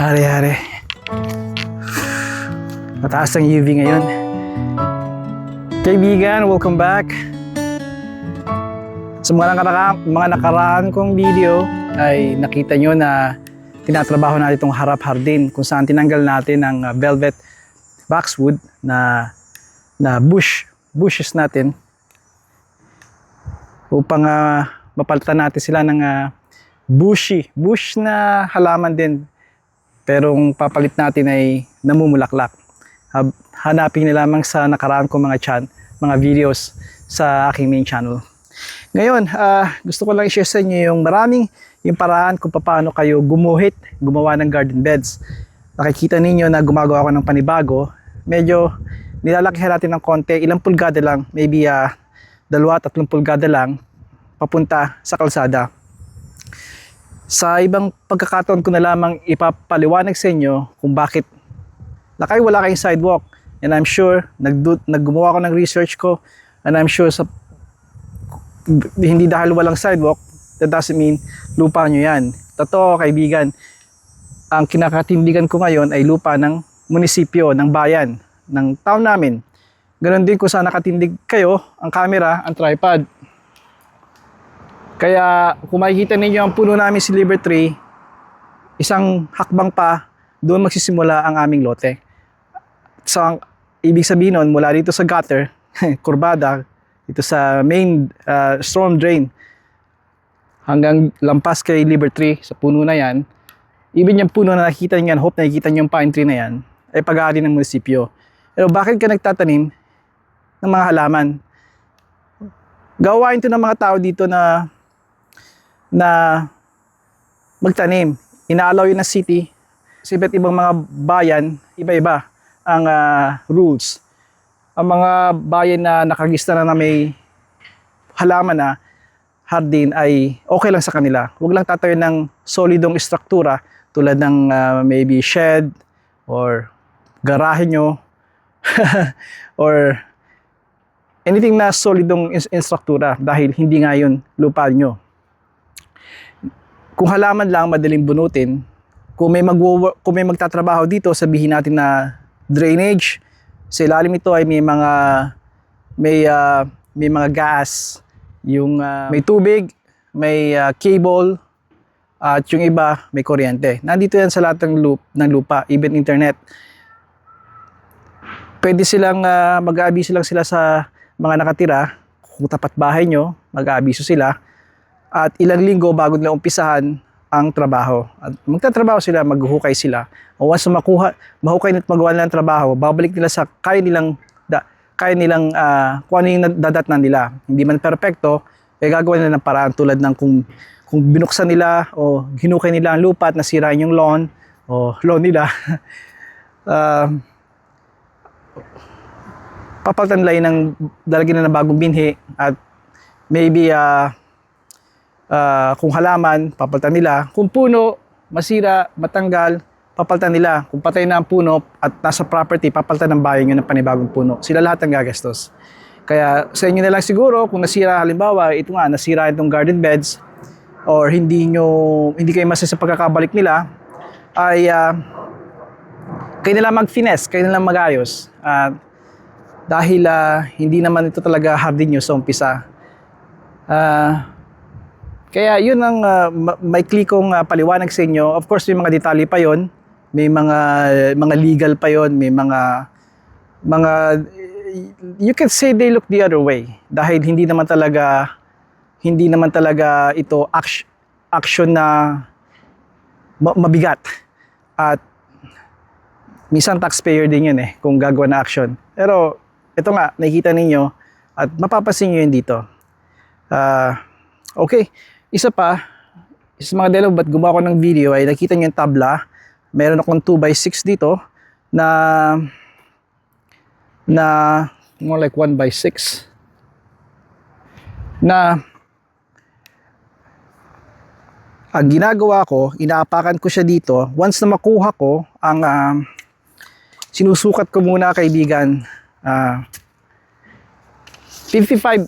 Hari-hari. Mataas ang UV ngayon. Kaibigan, welcome back. Sa mga nakaraan kong video ay nakita nyo na tinatrabaho natin itong harap hardin kung saan tinanggal natin ang velvet boxwood na bushes natin upang mapalitan natin sila ng bush na halaman din, pero ang papalit natin ay namumulaklak. Hanapin nila lamang sa nakaraan kong mga videos sa aking main channel. Ngayon, gusto ko lang i-share sa inyo yung paraan kung paano kayo gumawa ng garden beds. Nakikita ninyo na gumagawa ako ng panibago. Medyo nilalakihan natin ng konti, ilang pulgada lang, maybe 2-3 pulgada lang, papunta sa kalsada. Sa ibang pagkakataon ko na lamang ipapaliwanag sa inyo kung bakit wala kayong sidewalk. And I'm sure, naggumawa ko ng research ko, and I'm sure hindi dahil walang sidewalk, that doesn't mean lupa nyo yan. Totoo, kaibigan, ang kinakatindigan ko ngayon ay lupa ng munisipyo, ng bayan, ng town namin. Ganon din kung saan nakatindig kayo, ang camera, ang tripod. Kaya kung makikita ninyo ang puno namin si Liver Tree, isang hakbang pa, doon magsisimula ang aming lote. So, ang ibig sabihin nun, mula dito sa gutter, kurbada, dito sa main storm drain, hanggang lampas kay Liver Tree, sa puno na yan, ibig yung puno na nakikita nyo yan, hope nakikita nyo yung pine tree na yan, ay pag-aari ng munisipyo. Pero bakit ka nagtatanim ng mga halaman? Gawain ito ng mga tao dito na magtanim. Inaalaw yun ng city. Sa iba't ibang mga bayan, iba-iba ang rules. Ang mga bayan na nakagista na may halaman na hardin ay okay lang sa kanila. Huwag lang tatayo ng solidong struktura tulad ng maybe shed or garahe nyo or anything na solidong struktura dahil hindi nga yun lupa nyo. Kung halaman lang, madaling bunutin. Kung may magtatrabaho dito, sabihin natin na drainage. Sa ilalim nito ay may mga gas, yung may tubig, may cable, at yung iba may kuryente. Nandito yan sa lahat ng lupa, even internet. Pwede silang mag-aabiso lang sila sa mga nakatira. Kung tapat bahay nyo, mag-aabiso sila. At ilang linggo bago nila umpisahan ang trabaho. At magtatrabaho sila, maghuhukay sila. O once mahukay nila at magawa nila ang trabaho, babalik nila sa kaya nilang kung ano yung dadatnan nila. Hindi man perfecto, gagawa nila ng paraan tulad ng kung binuksan nila o hinukay nila ang lupa at nasira yung lawn nila. Papalitan nila ng dalagyan na ng bagong binhi at maybe kung halaman, papalitan nila. Kung puno, masira, matanggal, papalitan nila. Kung patay na ang puno at nasa property, papalitan ng bayan yun ng panibagong puno. Sila lahat ang gagastos. Kaya sa inyo na lang siguro, kung nasira halimbawa, nasira itong garden beds or hindi kayo masaya sa pagkakabalik nila, ay kayo na lang mag-finesse, kayo na lang mag-ayos. Dahil hindi naman ito talaga hardin nyo sa umpisa. Kaya yun ang maikli kong paliwanag sa inyo. Of course, may mga detalye pa yon, may mga legal pa yon, may mga you can say they look the other way dahil hindi naman talaga ito action na mabigat at minsan taxpayer din yun kung gagawa na action. Pero ito nga, nakikita ninyo at mapapansin nyo yun dito. Okay. Isa pa, sa mga dalaw ba't gumawa ko ng video ay nakita niyo yung tabla. Meron akong 2x6 dito na more like 1x6 na ang ginagawa ko, inaapakan ko siya dito. Once na makuha ko, ang sinusukat ko muna, kaibigan, 55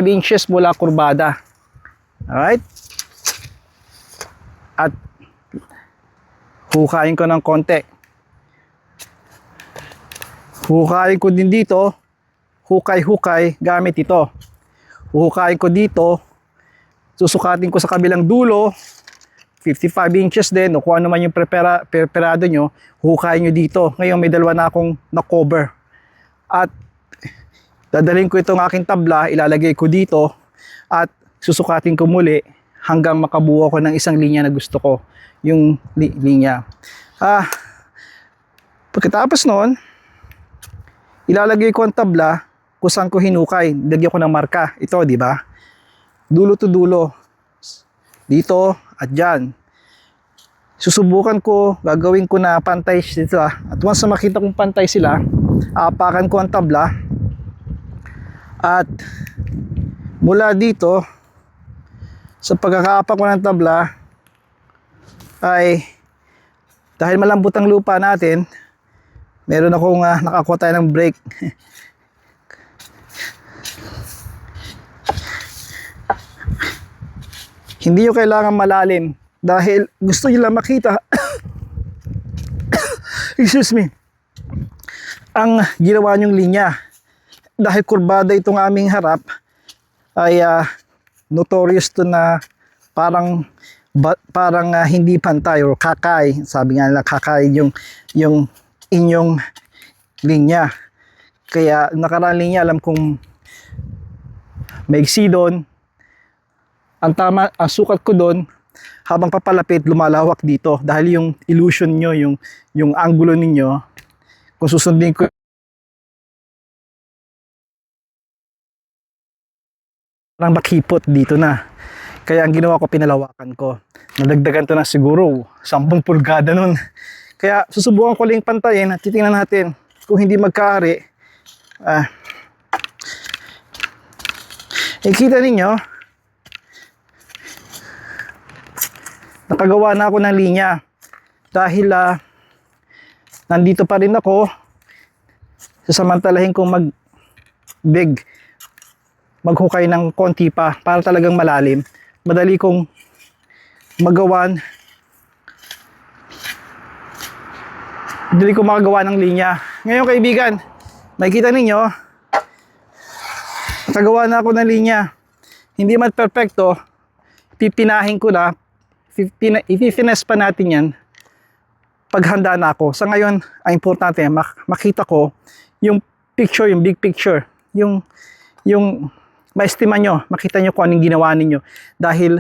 inches mula kurbada. Alright? At Hukayin ko ng konti. Hukayin ko din dito. Hukay-hukay gamit ito. Hukayin ko dito. Susukatin ko sa kabilang dulo. 55 inches din o kung ano man yung preparado nyo. Hukayin nyo dito. Ngayon may dalawa na akong na-cover. At dadalhin ko itong aking tabla. Ilalagay ko dito. At susukatin ko muli hanggang makabuo ko ng isang linya na gusto ko. Yung linya. Pagkatapos noon, ilalagay ko ang tabla kung saan ko hinukay. Lagyan ko ng marka. Ito, di ba? Dulo to dulo. Dito at dyan. Susubukan ko, gagawin ko na pantay sila. At once na makita kong pantay sila, aapakan ko ang tabla. At mula dito, sa pagkakaapak ko ng tabla, ay dahil malambot ang lupa natin, meron akong nakakuha tayo ng brake. Hindi nyo kailangan malalim dahil gusto nyo lang makita excuse me, ang ginawa nyong linya. Dahil kurbada itong aming harap, ay notorious to na parang hindi pantay o kakay. Sabi nga nila kakay yung inyong linya. Kaya nakaraan linya, alam kong maigsi doon. Ang sukat ko doon, habang papalapit, lumalawak dito. Dahil yung illusion nyo, yung angulo ninyo, kung susundin ko, parang makipot dito na. Kaya ang ginawa ko, pinalawakan ko. Nadagdagan to na siguro 10 pulgada nun. Kaya susubukan ko lang pantayin at titingnan natin kung hindi magkaari. Kita ninyo, nakagawa na ako ng linya. Dahil nandito pa rin ako, sasamantalahin kong maghukay ng konti pa para talagang malalim. Madali kong magawan. Madali kong makagawa ng linya. Ngayon kaibigan, makikita ninyo, nakagawa na ako ng linya. Hindi man perfecto, pipinahin ko na, i-finesse pa natin yan paghanda na ako. Sa ngayon, ang importante, makita ko yung picture, yung big picture, yung ma-estima nyo, makita nyo kung anong ginawa ninyo. Dahil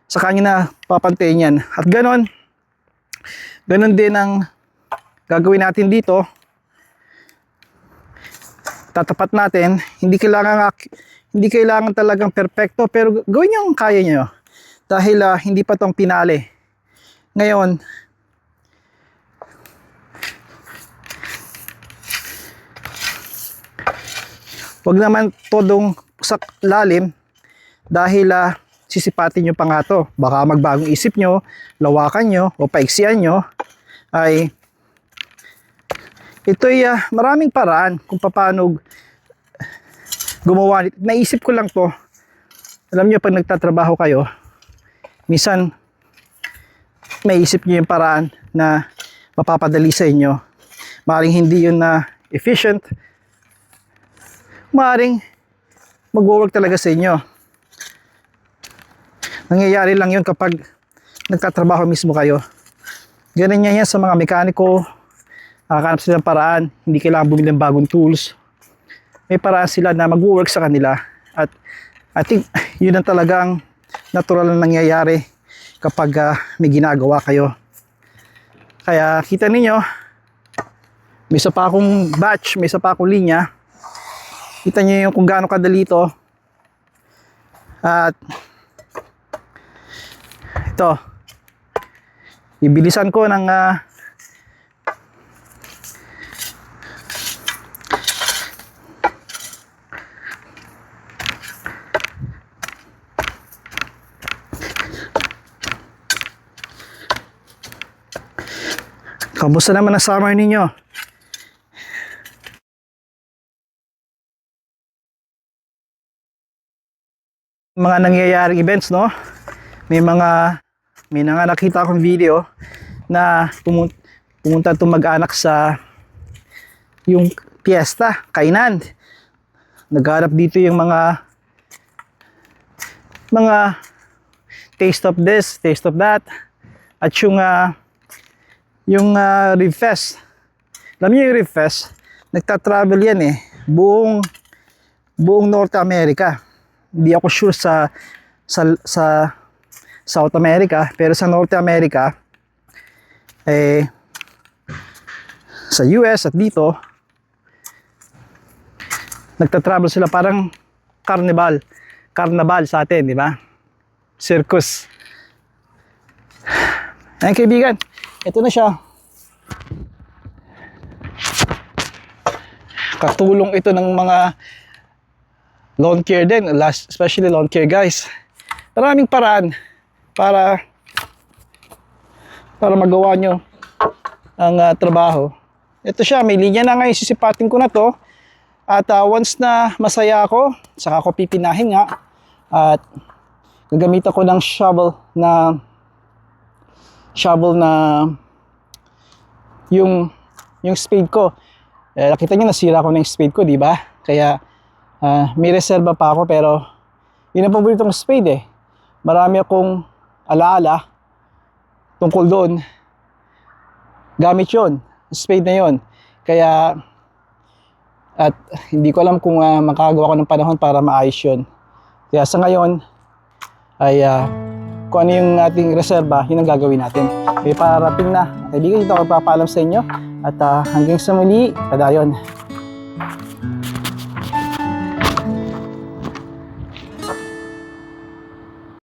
sa kanya na papantayin yan. At ganon din ang gagawin natin dito. Tatapat natin. Hindi kailangan talagang perfecto, pero gawin nyo ang kaya nyo. Dahil hindi pa tong pinali. Ngayon, wag naman todong sa lalim dahil sisipatin nyo pa nga to. Baka magbagong isip nyo, lawakan nyo o paiksian nyo. Ay ito'y maraming paraan kung paano gumawa. Naisip ko lang to. Alam nyo, pag nagtatrabaho kayo, minsan may isip nyo yung paraan na mapapadali sa inyo. Maaaring hindi yun na efficient. Maaaring mag-work talaga sa inyo. Nangyayari lang yun kapag nagtatrabaho mismo kayo. Ganun yan sa mga mekaniko. Nakakanap sila ng paraan. Hindi kailangan bumili ng bagong tools. May paraan sila na mag-work sa kanila. At I think yun ang talagang natural na nangyayari kapag may ginagawa kayo. Kaya kita ninyo, may isa pa akong batch, may isa pa akong linya. Kita nyo yung kung gaano kadali ito. At ito, bibilisan ko ng kamusta naman ang summer ninyo? Mga nangyayaring events, no? May mga may nakita akong video na pumunta itong mag-anak sa yung piyesta, kainan. Nagharap dito yung mga taste of this, taste of that. At yung Rib Fest. Alam niyo yung Rib Fest, nagta-travel yan eh. Buong North America. Hindi ako sure sa South America, pero sa North America, sa US at dito, nagta-travel sila parang carnival sa atin, di ba? Circus. Ayan kaibigan, ito na siya. Katulong ito ng mga lawn care din, especially lawn care guys. Maraming paraan para magawa nyo ang trabaho. Ito siya, may linya na ngayon, sisipatin ko na to. At once na masaya ako, saka ako pipinahin nga. At gagamitan ko ng shovel na yung spade ko. Nakita niyo nasira ko ng spade ko, di ba? Kaya may reserva pa ako, pero yun ang paboritong spade eh. Marami akong alaala tungkol doon. Gamit yun, spade na yun. Kaya at hindi ko alam kung makagawa ko ng panahon para maayos yun. Kaya sa ngayon ay kung ano yung ating reserba, yun ang gagawin natin. Kaya parating na. Kaibigan, dito ako papaalam sa inyo. At hanggang sa muli, padayon.